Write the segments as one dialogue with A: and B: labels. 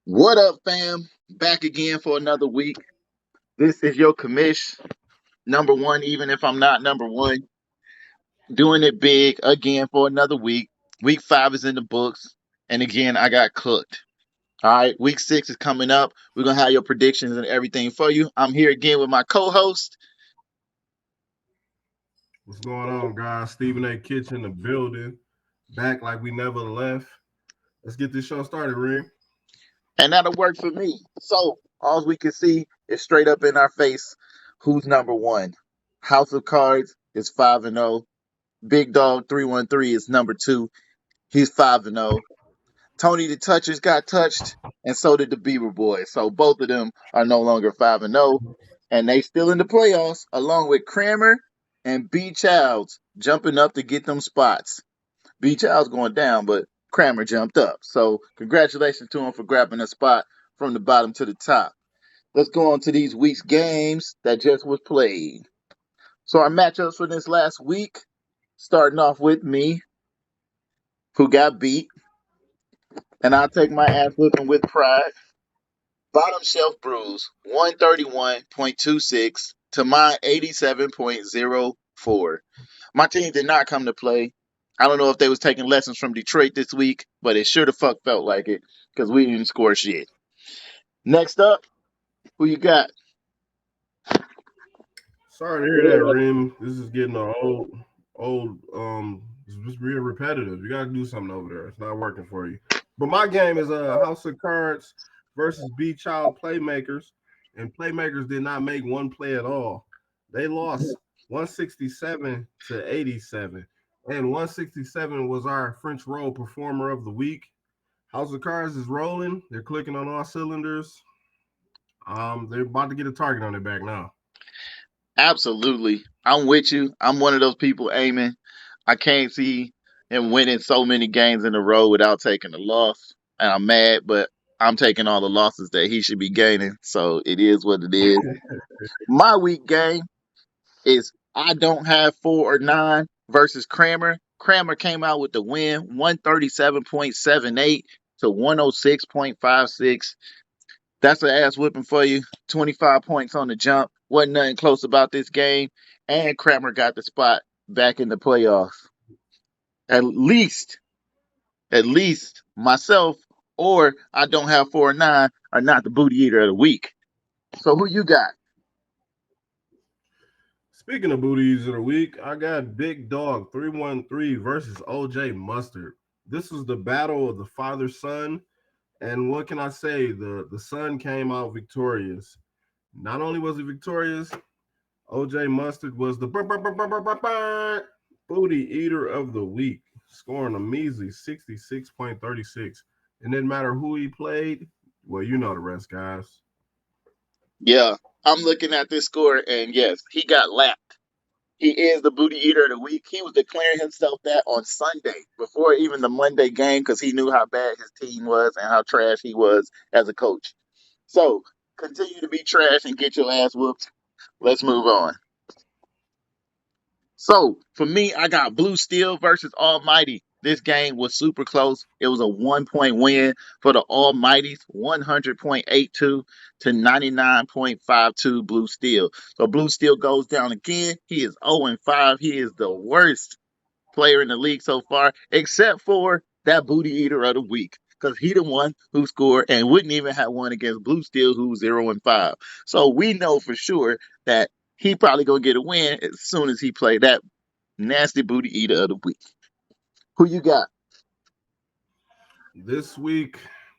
A: What up, fam? Back again for another week. This is your commish, number one, even if I'm not number one. Doing it big again for another week. Week five is in the books. And again, I got cooked. All right, week six is coming up. We're going to have your predictions and everything for you. I'm here again with my co host.
B: What's going on, guys? Stephen A. Kitchen, in the building. Back like we never left. Let's get this show started, Reem.
A: And that'll work for me. So, all we can see is straight up in our face who's number one. House of Cards is 5-0. Big Dog 313 is number two. He's 5-0. Tony the Touchers got touched, and so did the Beaver Boys. So both of them are no longer 5-0, and they still in the playoffs, along with Kramer and B. Childs jumping up to get them spots. B. Childs going down, but Kramer jumped up. So congratulations to him for grabbing a spot from the bottom to the top. Let's go on to these week's games that just was played. So our matchups for this last week, starting off with me, who got beat, and I'll take my ass whipping with pride. Bottom shelf bruise 131.26 to my 87.04. My team did not come to play. I don't know if they was taking lessons from Detroit this week, but it sure the fuck felt like it because we didn't score shit. Next up, who you got?
B: Sorry to hear that, Reem. This is getting it's just real repetitive. You got to do something over there. It's not working for you. But my game is House of Cards versus B Child Playmakers, and Playmakers did not make one play at all. They lost 167 to 87, and 167 was our French roll performer of the week. House of Cards is rolling. They're clicking on all cylinders. They're about to get a target on their back now.
A: Absolutely. I'm with you. I'm one of those people aiming. I can't see him winning so many games in a row without taking a loss. And I'm mad, but I'm taking all the losses that he should be gaining. So it is what it is. My week game is I don't have 4 or 9 versus Kramer. Kramer came out with the win 137.78 to 106.56. That's an ass whipping for you. 25 points on the jump. Wasn't nothing close about this game. And Kramer got the spot back in the playoffs. At least myself or I don't have 4 or 9 are not the booty eater of the week. So who you got?
B: Speaking of booties of the week, I got Big Dog 313 versus OJ Mustard. This was the battle of the father son. And what can I say? The son came out victorious. Not only was he victorious, OJ Mustard was the booty eater of the week, scoring a measly 66.36. It didn't matter who he played. Well, you know the rest, guys.
A: Yeah, I'm looking at this score, and yes, he got lapped. He is the booty eater of the week. He was declaring himself that on Sunday before even the Monday game because he knew how bad his team was and how trash he was as a coach. So continue to be trash and get your ass whooped. Let's move on. So for me, I got Blue Steel versus Almighty. This game was super close. It was a 1 point win for the Almighties, 100.82 to 99.52 Blue Steel. So Blue Steel goes down again. He is 0-5. He is the worst player in the league so far, except for that booty eater of the week. Because he the one who scored and wouldn't even have won against Blue Steel, who's 0-5. So we know for sure that he probably gonna get a win as soon as he play that nasty booty eater of the week. Who you got?
B: This week,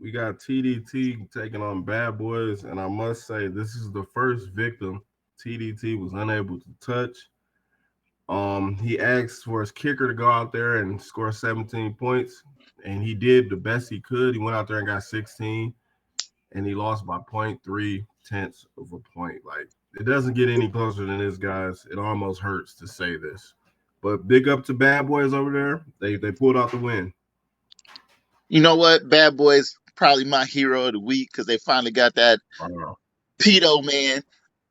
B: we got TDT taking on Bad Boys, and I must say, this is the first victim TDT was unable to touch. He asked for his kicker to go out there and score 17 points, and he did the best he could. He went out there and got 16, and he lost by 0.3 tenths of a point. Like, it doesn't get any closer than this, guys. It almost hurts to say this. But big up to Bad Boys over there. They pulled out the win.
A: You know what? Bad Boys probably my hero of the week because they finally got that
B: Uh,
A: pedo man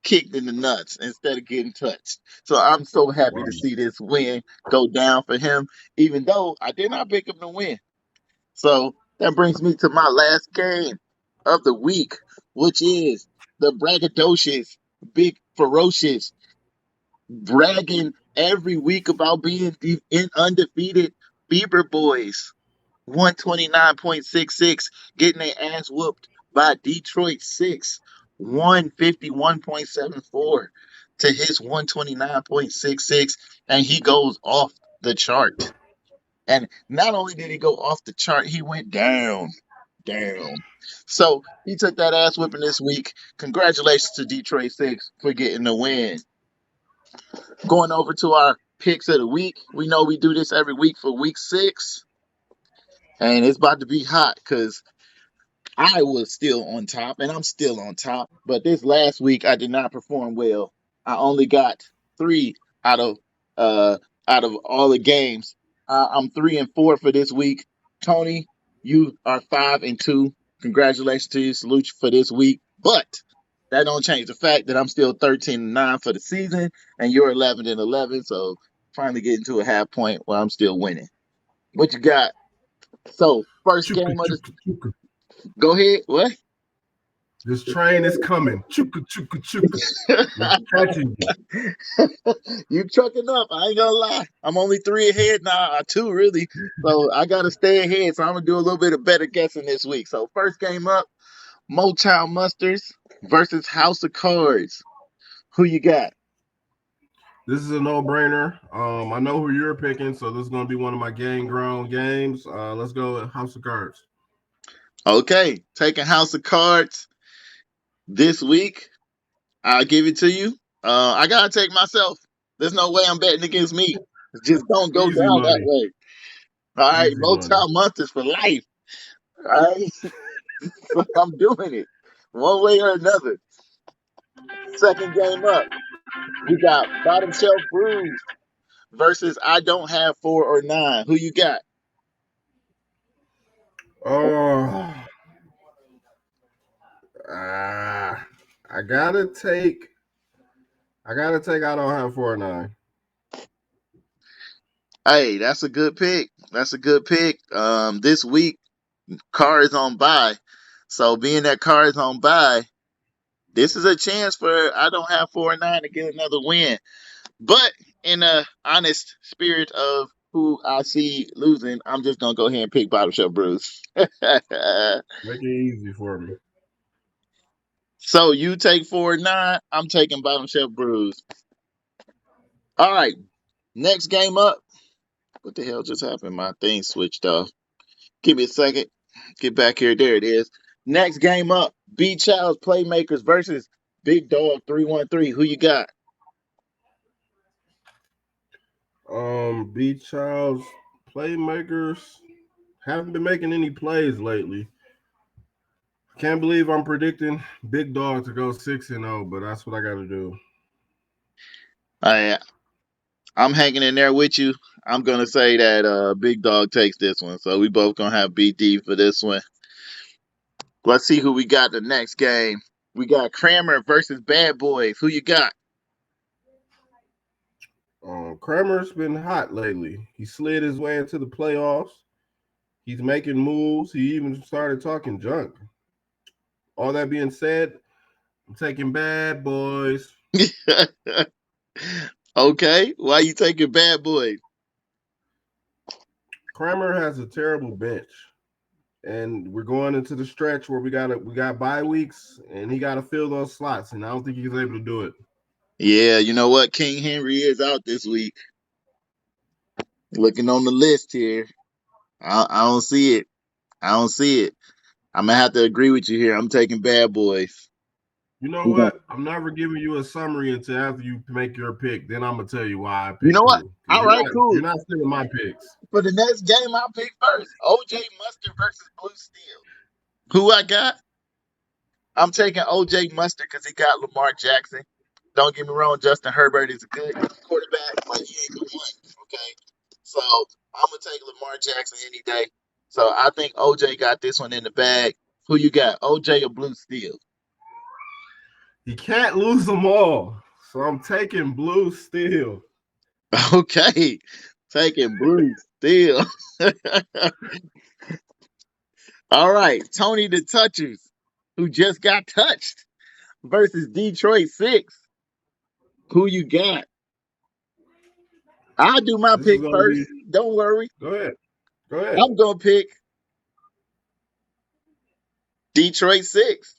A: kicked in the nuts instead of getting touched. So I'm so happy to see this win go down for him, even though I did not pick him to win. So that brings me to my last game. of the week, which is the braggadocious, big, ferocious, bragging every week about being in undefeated Beaver Boys. 129.66, getting their ass whooped by Detroit 6, 151.74 to his 129.66, and he goes off the chart. And not only did he go off the chart, he went down, down. So he took that ass whipping this week. Congratulations to Detroit 6 for getting the win. Going over to our picks of the week. We know we do this every week for week 6, and it's about to be hot because I was still on top, and I'm still on top. But this last week, I did not perform well. I only got 3 out of uh out of all the games. I'm 3-4 for this week. Tony, you are 5-2. Congratulations to you. Salute you for this week. But that don't change the fact that I'm still 13-9 for the season, and you're 11-11. So finally getting to a half point where I'm still winning. What you got? So first
B: Chuka,
A: game of the.
B: chuka, chuka.
A: Go ahead. What?
B: This train is coming. Chuka, chuka, chuka. It's catching you.
A: You trucking up. I ain't gonna lie. I'm only 3 ahead now, 2 really. So I gotta stay ahead. So I'm gonna do a little bit of better guessing this week. So first game up, Motown Mustards versus House of Cards. Who you got?
B: This is a no-brainer. I know who you're picking, so this is gonna be one of my gang-grown games. Let's go with House of Cards.
A: Okay, taking House of Cards this week. I'll give it to you. I gotta take myself. There's no way I'm betting against me. Just don't go
B: Easy
A: down that
B: money.
A: way. All right,
B: Easy money.
A: Motown Mustards for life. All right. So I'm doing it one way or another. Second game up, we got Bottom Shelf Brews versus I Don't Have 4 or 9. Who you got?
B: Oh, I gotta take. I don't have 4-9.
A: Hey, that's a good pick. That's a good pick. This week, car is on buy. So being that car is on buy, this is a chance for I Don't Have 4 or 9 to get another win. But in a honest spirit of who I see losing, I'm just gonna go ahead and pick Bottom Shelf Brews.
B: Make it easy for me.
A: So you take 4 or 9, I'm taking Bottom Shelf Brews. All right, next game up. What the hell just happened? My thing switched off. Give me a second. Get back here. There it is. Next game up. B Child's Playmakers versus Big Dog 313. Who you got?
B: B Child's playmakers haven't been making any plays lately. Can't believe I'm predicting Big Dog to go 6-0, but that's what I got to do.
A: I'm hanging in there with you. I'm gonna say that Big Dog takes this one. So we both gonna have BD for this one. Let's see who we got the next game. We got Kramer versus Bad Boys. Who you got?
B: Kramer's been hot lately. He slid his way into the playoffs. He's making moves. He even started talking junk. All that being said, I'm taking Bad Boys.
A: Okay, why you taking Bad Boys?
B: Kramer has a terrible bench, and we're going into the stretch where we got bye weeks, and he got to fill those slots, and I don't think he's able to do it.
A: Yeah, you know what? King Henry is out this week. Looking on the list here, I don't see it. I don't see it. I'm gonna have to agree with you here. I'm taking Bad Boys.
B: You know
A: You
B: what? I'm never giving you a summary until after you make your pick. Then I'm gonna tell you why I picked
A: know what?
B: who.
A: All right, cool.
B: You're not stealing my picks.
A: For the next game, I'll pick first. OJ Mustard versus Blue Steel. Who I got? I'm taking OJ Mustard because he got Lamar Jackson. Don't get me wrong, Justin Herbert is a good quarterback, but he ain't the one. Okay, so I'm gonna take Lamar Jackson any day. So I think OJ got this one in the bag. Who you got, OJ or Blue Steel?
B: He can't lose them all, so I'm taking Blue Steel.
A: Okay, taking Blue Steel. All right, Tony the Touchers who just got touched, versus Detroit 6. Who you got? I'll do my
B: This is
A: pick
B: gonna
A: first.
B: be.
A: Don't worry.
B: Go ahead. Go ahead.
A: I'm going to pick Detroit 6.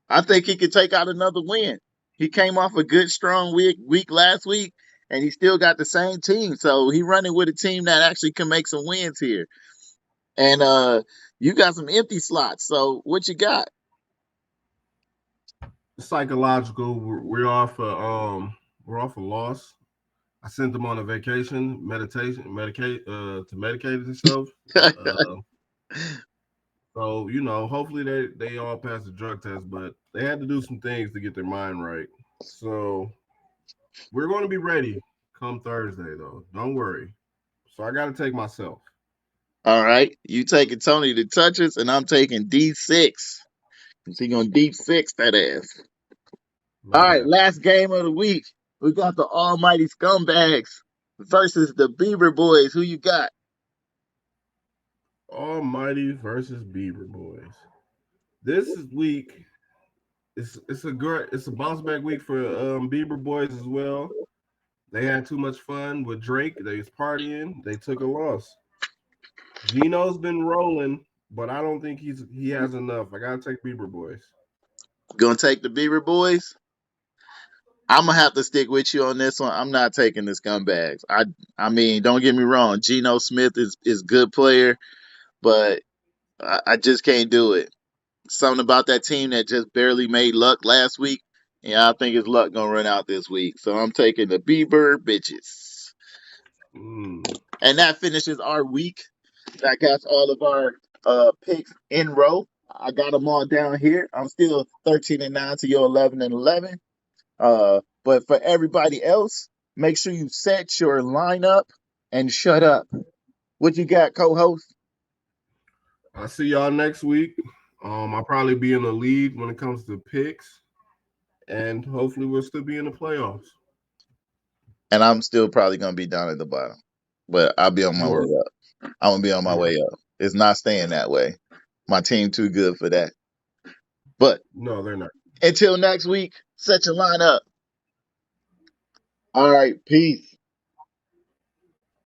A: I think he could take out another win. He came off a good, strong week last week, and he still got the same team. So he running with a team that actually can make some wins here. And you got some empty slots. So what you got?
B: Psychological. We're off a loss. I sent him on a vacation, to medicate himself. Uh, so hopefully they all pass the drug test, but they had to do some things to get their mind right. So we're going to be ready come Thursday, though. Don't worry. So I got to take myself.
A: All right. You taking Tony to touch us, and I'm taking D6. He gonna D6 that ass. All
B: Not
A: right,
B: happening.
A: last game of the week. We got the Almighty Scumbags versus the Beaver Boys. Who you got?
B: Almighty versus Beaver Boys. This week it's a bounce back week for Beaver Boys as well. They had too much fun with Drake. They was partying. They took a loss. Gino's been rolling, but I don't think he has enough. I gotta take Beaver Boys.
A: Gonna take the Beaver Boys? I'm gonna have to stick with you on this one. I'm not taking the Scumbags. I mean, don't get me wrong. Geno Smith is good player, but I just can't do it. Something about that team that just barely made luck last week. Yeah, I think his luck gonna run out this week. So I'm taking the Beaver bitches. And that finishes our week. That got all of our picks in row. I got them all down here. I'm still 13-9 to your 11-11. But for everybody else, make sure you set your lineup and shut up. What you got, co-host?
B: I'll see y'all next week. I'll probably be in the lead when it comes to picks, and hopefully we'll still be in the playoffs.
A: And I'm still probably gonna be down at the bottom, but I'll be on my way up. I'm gonna be on my way up. It's not staying that way. My team too good for that. But
B: no, they're not.
A: Until next week, set your lineup. All right, peace.